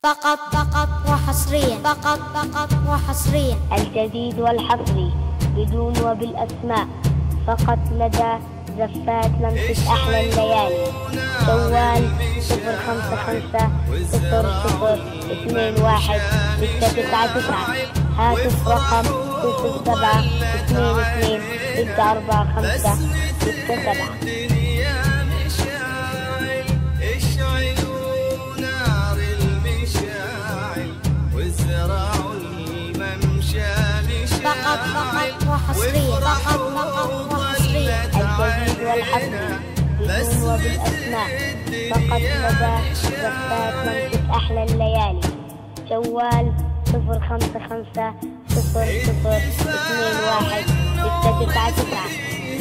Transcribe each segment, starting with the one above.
فقط وحصريا، فقط وحصريا. الجديد والحصري بدون وبالأسماء، فقط لدى زفات لمسة أحلى الليالي. جوال 055002169. هاتف رقم 0722464567. فقط وحصريا، فقط وحصريا. الجديد والحصري بدون وبالأسماء، فقط لدى زفات لمسة أحلى الليالي. جوال 055002169.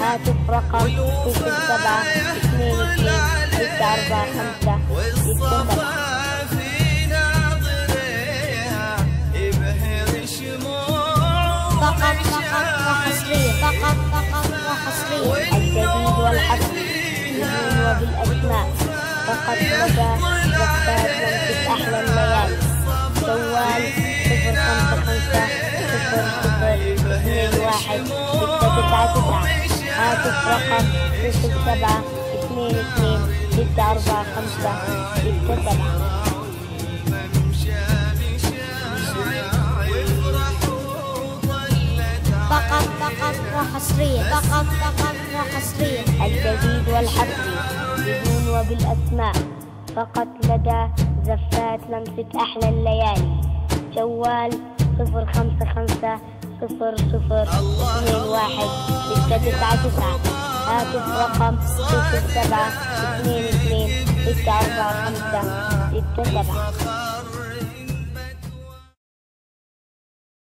هاتف رقم 072264567. فقط وحصريا، فقط وحصريا. الجديد والحصري بدون وبالأسماء، فقط لدى زفات لمسة أحلى الليالي. جوال 055002169. هاتف رقم 072264567. فقط وحصريا، فقط وحصريا. الجديد والحصري بدون وبالأسماء، فقط لدى زفات لمسة أحلى الليالي. جوال 055002169. هاتف رقم 072264567.